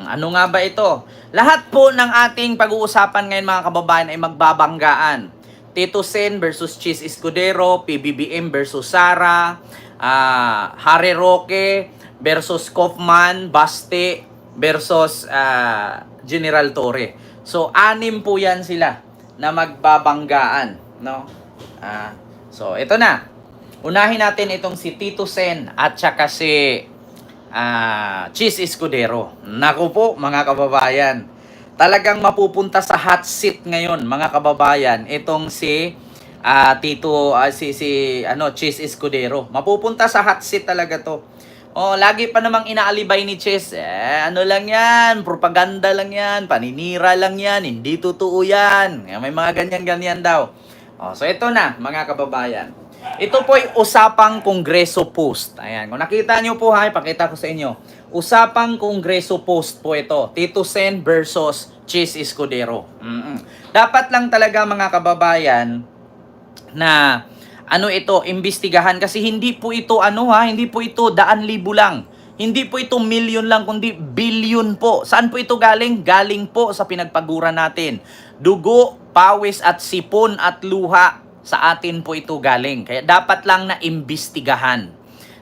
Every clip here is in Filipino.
Ano nga ba ito? Lahat po ng ating pag-uusapan ngayon mga kababayan ay magbabanggaan. Tito Sen versus Cheese Escudero, PBBM versus Sara, Harry Roque versus Kaufman, Baste versus General Torre. So, 6 po yan sila na magbabanggaan. No? So, ito na. Unahin natin itong si Tito Sen at saka si Cheese Escudero. Naku po mga kababayan, talagang mapupunta sa hot seat ngayon mga kababayan itong si Cheese Escudero. Mapupunta sa hot seat talaga to. Lagi pa namang inaalibay ni Cheese, ano lang yan, propaganda lang yan, paninira lang yan, hindi totoo yan. May mga ganyan-ganyan daw. So ito na mga kababayan. Ito po ay usapang Kongreso Post. Ayan, kung nakita nyo po ha, ipakita ko sa inyo. Usapang Kongreso Post po ito. Tito Sen versus Cheese Escudero. Dapat lang talaga mga kababayan na imbestigahan kasi hindi po ito hindi po ito daan-libo lang. Hindi po ito milyon lang kundi bilyon po. Saan po ito galing? Galing po sa pinagpaguran natin. Dugo, pawis at sipon at luha. Sa atin po ito galing. Kaya dapat lang na imbestigahan.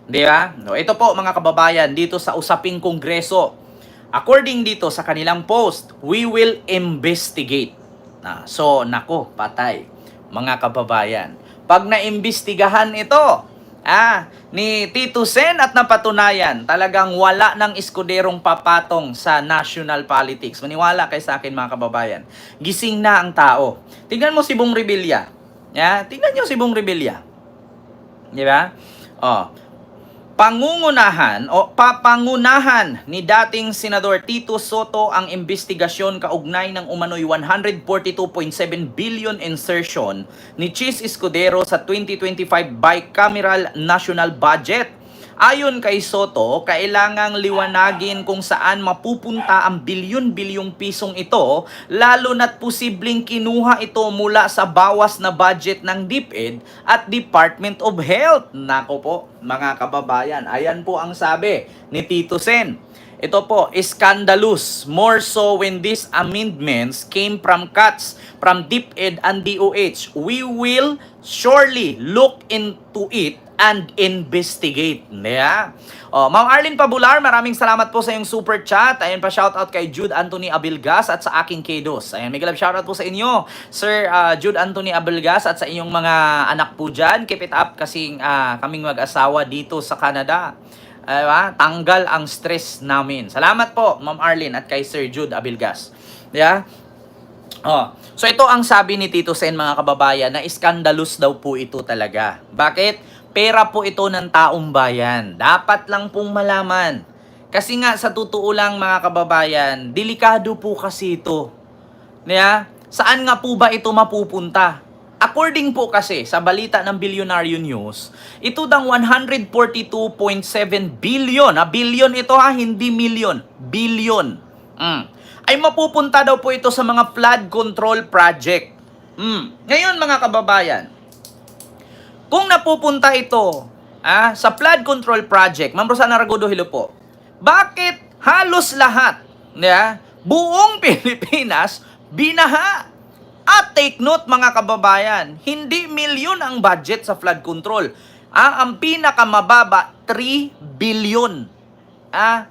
Di ba? Ito po mga kababayan, dito sa usaping Kongreso. According dito sa kanilang post, we will investigate. So, nako, patay. Mga kababayan. Pag naimbestigahan ito, ni Tito Sen at napatunayan, talagang wala ng Escuderong papatong sa national politics. Maniwala kayo sa akin mga kababayan. Gising na ang tao. Tingnan mo si Bong Revilla. Tingnan nyo si Bong Revilla. Di ba? Papangunahan ni dating Senador Tito Soto ang investigasyon kaugnay ng umano'y 142.7 billion insertion ni Cheese Escudero sa 2025 bicameral national budget. Ayon kay Soto, kailangang liwanagin kung saan mapupunta ang bilyon-bilyong pisong ito, lalo na't posibleng kinuha ito mula sa bawas na budget ng DepEd at Department of Health. Nako po, mga kababayan, ayan po ang sabi ni Tito Sen. Ito po, scandalous, more so when these amendments came from cuts from DepEd and DOH. We will surely look into it and investigate. Ma'am Arlene Pabular, maraming salamat po sa iyong super chat. Ayan pa, shoutout kay Jude Anthony Abelgas at sa aking Kedos. Ayan, may galab shoutout po sa inyo, Sir Jude Anthony Abelgas at sa inyong mga anak po dyan. Keep it up kasi kaming mag-asawa dito sa Canada. Tanggal ang stress namin. Salamat po, Ma'am Arlene at kay Sir Jude Abelgas. So ito ang sabi ni Tito Sen mga kababayan na scandalous daw po ito talaga. Bakit? Pera po ito ng taong bayan. Dapat lang pong malaman. Kasi nga sa totoo lang mga kababayan, delikado po kasi ito. Saan nga po ba ito mapupunta? According po kasi sa balita ng Billionaire News, ito daw 142.7 billion. Billion ito hindi million. Billion. Ay mapupunta daw po ito sa mga flood control project. Ngayon mga kababayan, kung napupunta ito sa flood control project, Ma'am Rosana Ragodo, hello po. Bakit halos lahat, buong Pilipinas, binaha? At take note mga kababayan, hindi milyon ang budget sa flood control. Ang pinakamababa, 3 billion. 3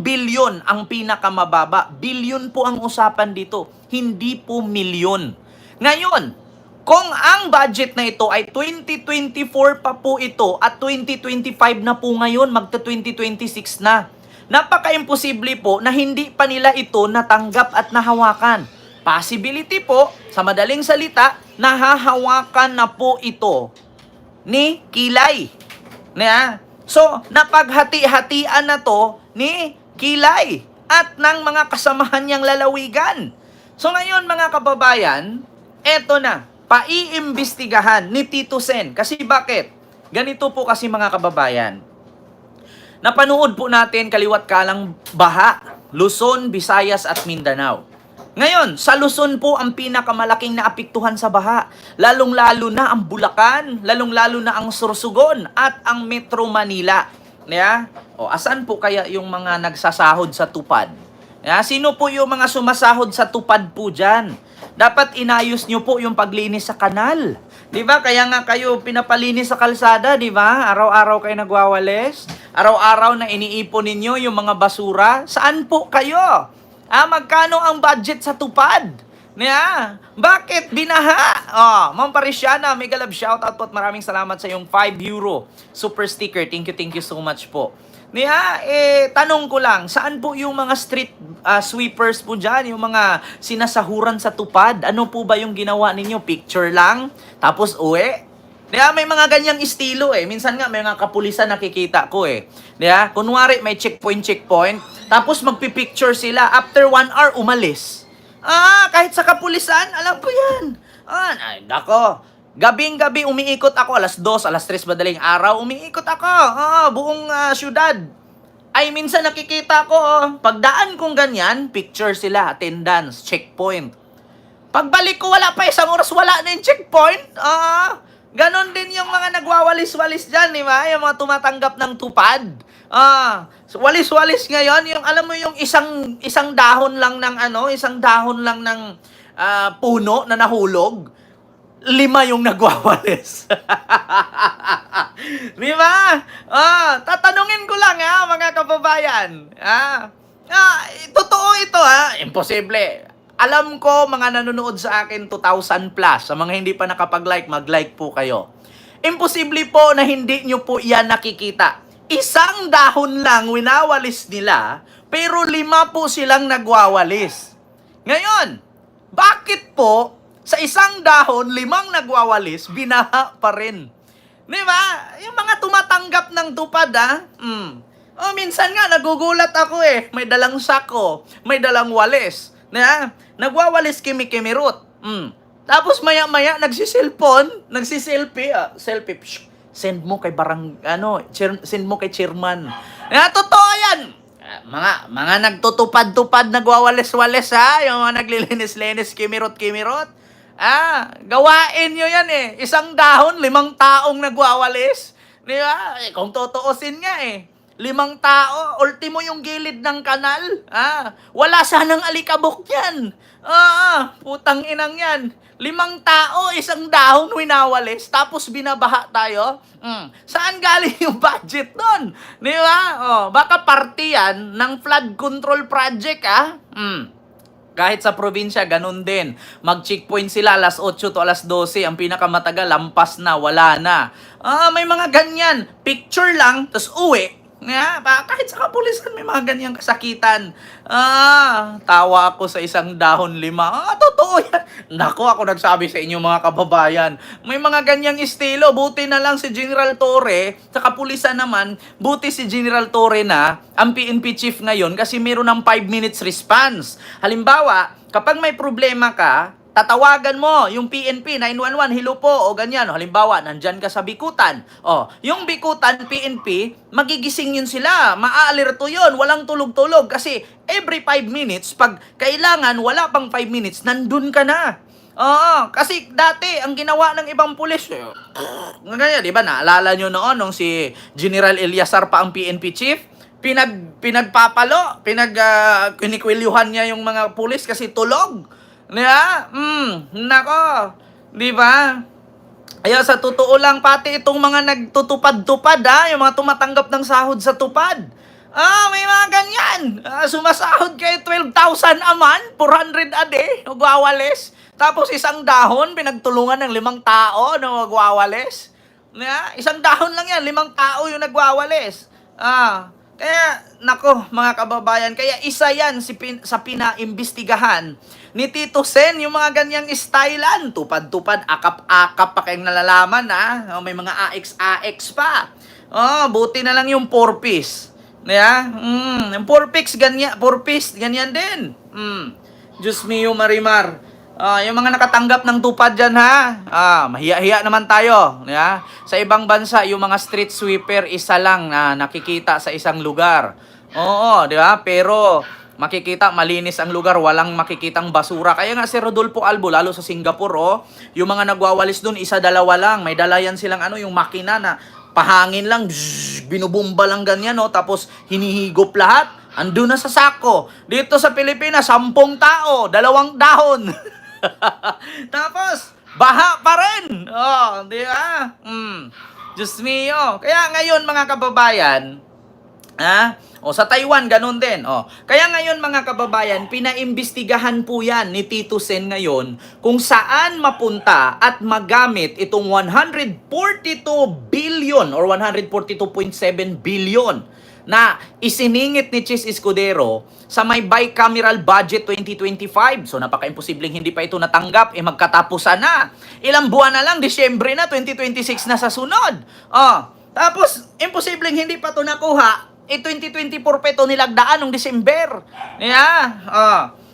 billion ang pinakamababa. Billion po ang usapan dito, hindi po milyon. Ngayon, kung ang budget na ito ay 2024 pa po ito at 2025 na po ngayon, magta-2026 na. Napaka-imposible po na hindi pa nila ito natanggap at nahawakan. Possibility po, sa madaling salita, nahahawakan na po ito ni Kilay. So, napaghati-hatian na to ni Kilay at ng mga kasamahan niyang lalawigan. So ngayon mga kababayan, eto na. Paiimbestigahan ni Tito Sen. Kasi bakit? Ganito po kasi mga kababayan. Napanood po natin kaliwat kalang baha, Luzon, Visayas at Mindanao. Ngayon, sa Luzon po ang pinakamalaking naapektuhan sa baha. Lalong-lalo na ang Bulacan, lalong-lalo na ang Sorsogon at ang Metro Manila. Yeah? O, asan po kaya yung mga nagsasahod sa tupad? Yeah? Sino po yung mga sumasahod sa tupad po dyan? Dapat inayos nyo po yung paglinis sa kanal. Di ba? Kaya nga kayo pinapalinis sa kalsada, di ba? Araw-araw kayo nagwawalis. Araw-araw na iniipon ninyo yung mga basura. Saan po kayo? Magkano ang budget sa tupad? Yeah. Bakit binaha? Ma'am Parisiana, mega love shoutout po at maraming salamat sa yung 5 euro super sticker. Thank you so much po. Tanong ko lang, saan po yung mga street sweepers po dyan? Yung mga sinasahuran sa tupad? Ano po ba yung ginawa ninyo? Picture lang? Tapos uwi? May mga ganyang estilo eh. Minsan nga may mga kapulisan nakikita ko eh. Kunwari may checkpoint, tapos magpipicture sila. After 1 hour, umalis. Kahit sa kapulisan, alam ko yan. Ay, dako. Gabing-gabi umiikot ako, alas 2, alas 3 madaling araw, umiikot ako. Buong syudad. Ay, minsan nakikita ko, pagdaan kong ganyan, picture sila, attendance, checkpoint. Pagbalik ko, wala pa isang oras, wala na yung checkpoint. Ganon din yung mga nagwawalis-walis dyan, di ba? Yung mga tumatanggap ng tupad. So walis-walis ngayon, yung alam mo yung isang dahon lang ng puno na nahulog, 5 yung nagwawalis. Di ba? Tatanungin ko lang mga kababayan. Totoo ito imposible. Alam ko mga nanonood sa akin 2,000 plus. Sa mga hindi pa nakapag-like, mag-like po kayo. Imposible po na hindi nyo po yan nakikita. Isang dahon lang winawalis nila, pero 5 po silang nagwawalis. Ngayon, bakit po sa isang dahon, 5 nagwawalis, binaha pa rin? Di ba? Yung mga tumatanggap ng tupad, minsan nga, nagugulat ako eh. May dalang sako, may dalang walis. Nagwawalis kimi-kimirot. Tapos maya-maya, nagsiselfie, send mo kay send mo kay chairman. Totoo yan. Mga nagtutupad-tupad, nagwawalis-walis yung mga naglilinis-linis, kimirot-kimirot. Gawain nyo yan eh. Isang dahon, 5 taong nagwawalis. Di ba? Kung totoosin nga 5 tao, ultimo yung gilid ng kanal. Wala sanang alikabok yan. Putang inang yan. 5 tao, isang dahon winawalis, tapos binabaha tayo. Saan galing yung budget doon? Di ba? Baka parte yan ng flood control project, Kahit sa probinsya, ganun din. Mag-checkpoint sila alas 8 to alas 12. Ang pinakamatagal, lampas na, wala na. May mga ganyan. Picture lang, tapos uwi. Kahit sa kapulisan may mga ganyang kasakitan. Tawa ako sa isang dahon 5. Totoo yan. Naku, ako nagsabi sa inyo mga kababayan. May mga ganyang estilo. Buti na lang si General Torre, sa kapulisan naman, buti si General Torre na, ang PNP chief ngayon, kasi meron ng 5 minutes response. Halimbawa, kapag may problema ka, tatawagan mo yung PNP, 911, hello po, o ganyan. Halimbawa, nandyan ka sa Bikutan. Yung Bikutan, PNP, magigising yun sila. Maa-alerto yun, walang tulog-tulog. Kasi every 5 minutes, pag kailangan, wala pang 5 minutes, nandun ka na. Kasi dati, ang ginawa ng ibang pulis, ganyan, di ba, naalala nyo noon, nung si General Eliasar pa ang PNP chief, pinagpapalo, kinikwilyuhan niya yung mga pulis kasi tulog. Nako, di ba? Kaya sa totoo lang, pati itong mga nagtutupad-tupad, yung mga tumatanggap ng sahod sa tupad. May mga ganyan. Sumasahod kayo 12,000 a month, 400 a day, magwawalis. Tapos isang dahon, pinagtulungan ng 5 tao na magwawalis. Isang dahon lang yan, 5 tao yung nagwawalis. Kaya, nako, mga kababayan, kaya isa yan sa pinaimbestigahan ni Tito Sen, yung mga ganyang stylean, tupad-tupad, akap-akap pa kayong nalalaman, may mga AX-AX pa. Buti na lang yung 4-piece. Yung 4-piece, ganyan din. Diyos mio, Marimar. Yung mga nakatanggap ng tupad dyan, mahiya-hiya naman tayo. Sa ibang bansa, yung mga street sweeper, isa lang na nakikita sa isang lugar. Oo, di ba? Pero makikita malinis ang lugar, walang makikitang basura. Kaya nga si Rodolfo Albo, lalo sa Singapore, yung mga nagwawalis doon, 1-2 lang. May dala yan silang yung makina na pahangin lang, binubumba lang ganyan, no? Tapos hinihigop lahat, andun na sa sako. Dito sa Pilipinas, 10 tao, 2 dahon. Tapos, baha pa rin. Oh, di ba? Diyos mio. Kaya ngayon, mga kababayan, sa Taiwan, ganun din. Kaya ngayon, mga kababayan, pinaimbestigahan po yan ni Tito Sen ngayon kung saan mapunta at magamit itong 142 billion or 142.7 billion na isiningit ni Chis Escudero sa may bicameral budget 2025. So napaka-imposibleng hindi pa ito natanggap, magkatapusan na. Ilang buwan na lang, Disyembre na, 2026 na sa sunod. Tapos, imposibleng hindi pa ito nakuha. 2024 pa ito nilagdaan noong December.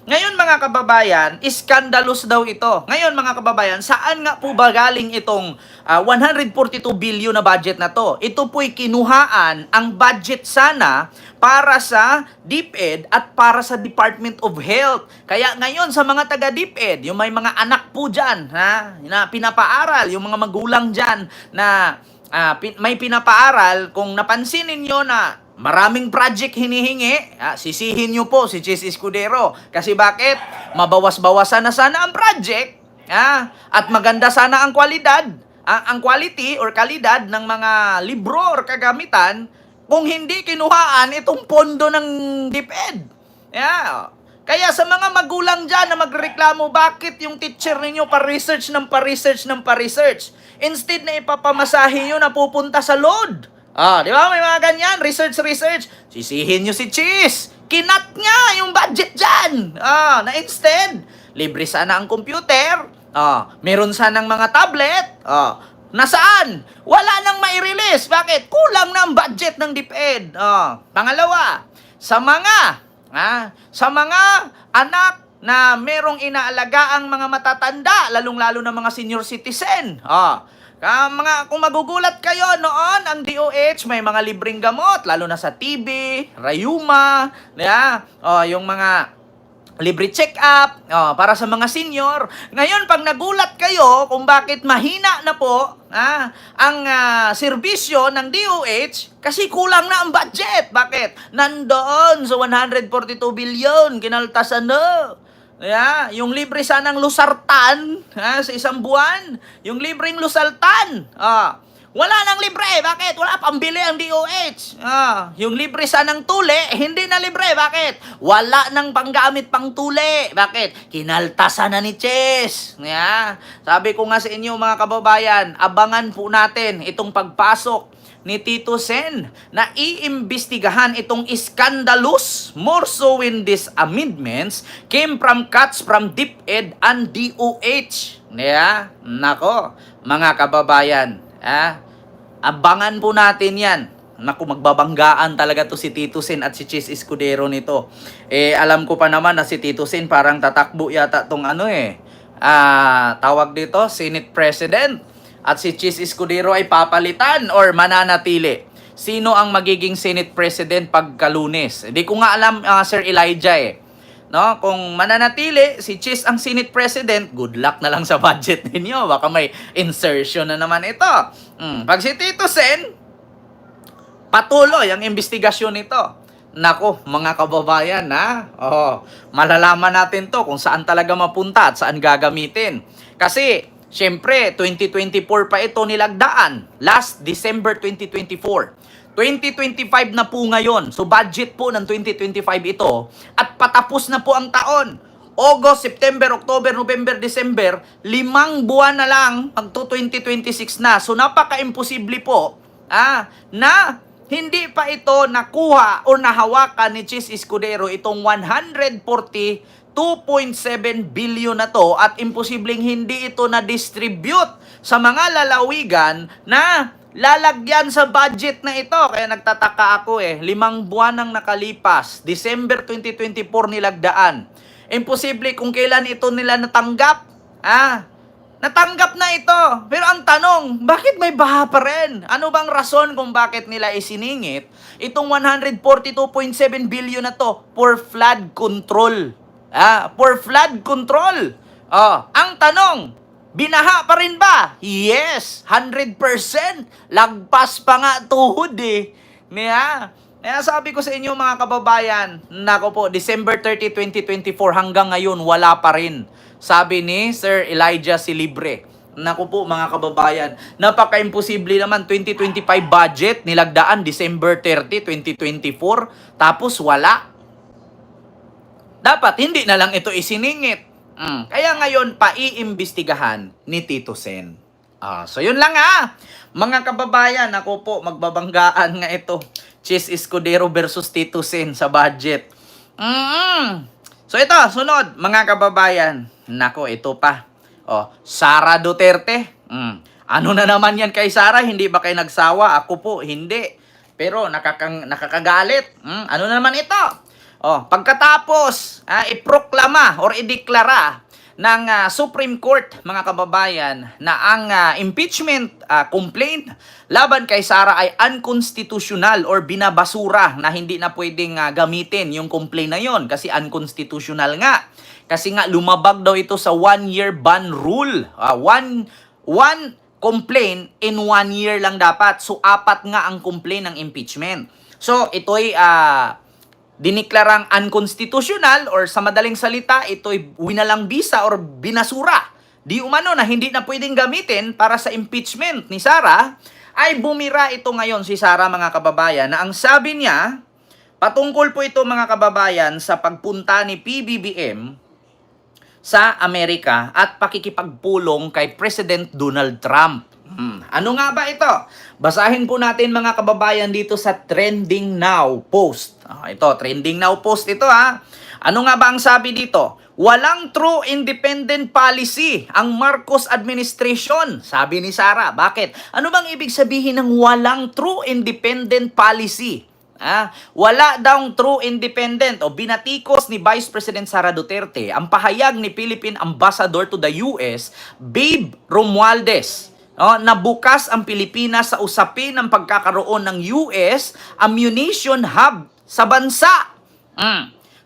Ngayon mga kababayan, scandalous daw ito. Ngayon mga kababayan, saan nga po ba galing itong 142 billion na budget na to? Ito po'y kinuhaan ang budget sana para sa DepEd at para sa Department of Health. Kaya ngayon sa mga taga DepEd, yung may mga anak po dyan, na pinapaaral, yung mga magulang dyan na may pinapaaral, kung napansin ninyo na maraming project hinihingi, sisihin nyo po si Chis Escudero. Kasi bakit? Mabawas-bawasan na sana ang project, at maganda sana ang kwalidad, ang quality or kalidad ng mga libro or kagamitan kung hindi kinuhaan itong pondo ng DepEd. Kaya sa mga magulang dyan na magreklamo, bakit yung teacher ninyo pa-research ng pa-research ng pa-research? Instead na ipapamasahe nyo na pupunta sa load. Di ba? May mga ganyan. Research. Sisihin nyo si Chis. Kinat niya yung budget dyan. Na instead, libre sana ang computer. Meron sanang mga tablet. Nasaan? Wala nang mai-release. Bakit? Kulang na ang budget ng DepEd. Pangalawa, sa mga anak na merong inaalaga ang mga matatanda, lalong-lalo na mga senior citizen. Kung magugulat kayo noon, ang DOH may mga libreng gamot, lalo na sa TB, Rayuma, yung mga libre check-up para sa mga senior. Ngayon, pag nagulat kayo kung bakit mahina na po ang serbisyo ng DOH, kasi kulang na ang budget. Bakit? Nandoon sa 142 billion, kinaltasan na. Yung libre sanang lusartan sa isang buwan, yung libreng lusaltan, wala nang libre. Bakit? Wala pambili ang DOH. Yung libre sanang tuli, hindi na libre. Bakit? Wala nang panggamit pang tuli. Bakit? Kinaltasan na ni Chis. Sabi ko nga sa inyo mga kababayan, abangan po natin itong pagpasok ni Tito Sen na iimbestigahan itong scandalous, more so when these amendments came from cuts from DepEd and DOH. Nako, mga kababayan, abangan po natin yan. Naku, magbabanggaan talaga to si Tito Sen at si Chis Escudero nito. Alam ko pa naman na si Tito Sen parang tatakbo yata tong tawag dito, Senate President. At si Chis Escudero ay papalitan or mananatili. Sino ang magiging Senate President pagka Lunes? Hindi ko nga alam, Sir Elijah No? Kung mananatili si Chis ang Senate President, good luck na lang sa budget ninyo. Baka may insertion na naman ito. Pag si Tito Sen, patuloy ang investigasyon nito. Nako, mga kababayan, malalaman natin to kung saan talaga mapunta at saan gagamitin. Kasi siyempre, 2024 pa ito nilagdaan. Last December 2024. 2025 na po ngayon. So, budget po ng 2025 ito. At patapos na po ang taon. August, September, October, November, December. 5 buwan na lang magto 2026 na. So, napaka-imposible po na hindi pa ito nakuha o nahawakan ni Chis Escudero itong 2.7 billion na to at imposibleng hindi ito na-distribute sa mga lalawigan na lalagyan sa budget na ito. Kaya nagtataka ako 5 buwan nang nakalipas. December 2024 nilagdaan. Imposible kung kailan ito nila natanggap. Natanggap na ito. Pero ang tanong, bakit may baha pa rin? Ano bang rason kung bakit nila isiningit itong 142.7 billion na to for flood control? For flood control. Ang tanong, Binaha pa rin ba? Yes, 100%. Lagpas pa nga tuhod eh. Kaya sabi ko sa inyo mga kababayan, nako po, December 30, 2024 hanggang ngayon wala pa rin. Sabi ni Sir Elijah Silibre. Naku po mga kababayan, napaka-imposible naman 2025 budget nilagdaan December 30, 2024 tapos wala. Dapat hindi na lang ito isiningit. Kaya ngayon paiimbestigahan ni Tito Sen. So yun lang mga kababayan, ako po magbabanggaan nga ito. Chis Escudero versus Tito Sen sa budget. So ito, sunod mga kababayan. Nako, ito pa. Sara Duterte. Ano na naman yan kay Sara? Hindi ba kayo nagsawa? Ako po, hindi. Pero nakakagalit. Ano na naman ito? Pagkatapos, iproklama or ideklara ng Supreme Court, mga kababayan, na ang impeachment complaint laban kay Sara ay unconstitutional or binabasura na hindi na pwedeng gamitin yung complaint na yon kasi unconstitutional nga. Kasi nga lumabag daw ito sa 1-year ban rule. One complaint in 1 year lang dapat. So 4 nga ang complaint ng impeachment. So ito'y diniklarang unconstitutional or sa madaling salita, ito'y winalang bisa or binasura. Di umano na hindi na pwedeng gamitin para sa impeachment ni Sara, ay bumira ito ngayon si Sara mga kababayan na ang sabi niya, patungkol po ito mga kababayan sa pagpunta ni PBBM sa Amerika at pakikipagpulong kay President Donald Trump. Ano nga ba ito? Basahin po natin mga kababayan dito sa Trending Now post. Ito, Trending Now post ito Ano nga ba ang sabi dito? Walang true independent policy ang Marcos administration, sabi ni Sara. Bakit? Ano bang ibig sabihin ng walang true independent policy? Wala daw true independent o binatikos ni Vice President Sara Duterte ang pahayag ni Philippine Ambassador to the US, Babe Romualdez, na bukas ang Pilipinas sa usapin ng pagkakaroon ng US ammunition hub sa bansa.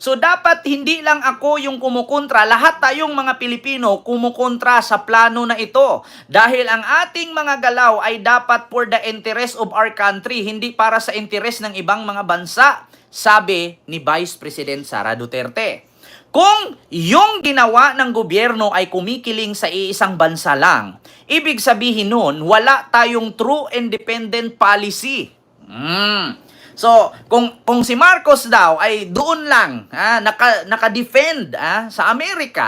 So dapat hindi lang ako yung kumukontra, lahat tayong mga Pilipino kumukontra sa plano na ito. Dahil ang ating mga galaw ay dapat for the interest of our country, hindi para sa interest ng ibang mga bansa, sabi ni Vice President Sara Duterte. Kung yung ginawa ng gobyerno ay kumikiling sa iisang bansa lang, ibig sabihin nun, wala tayong true independent policy. So, kung si Marcos daw ay doon lang naka-defend sa Amerika,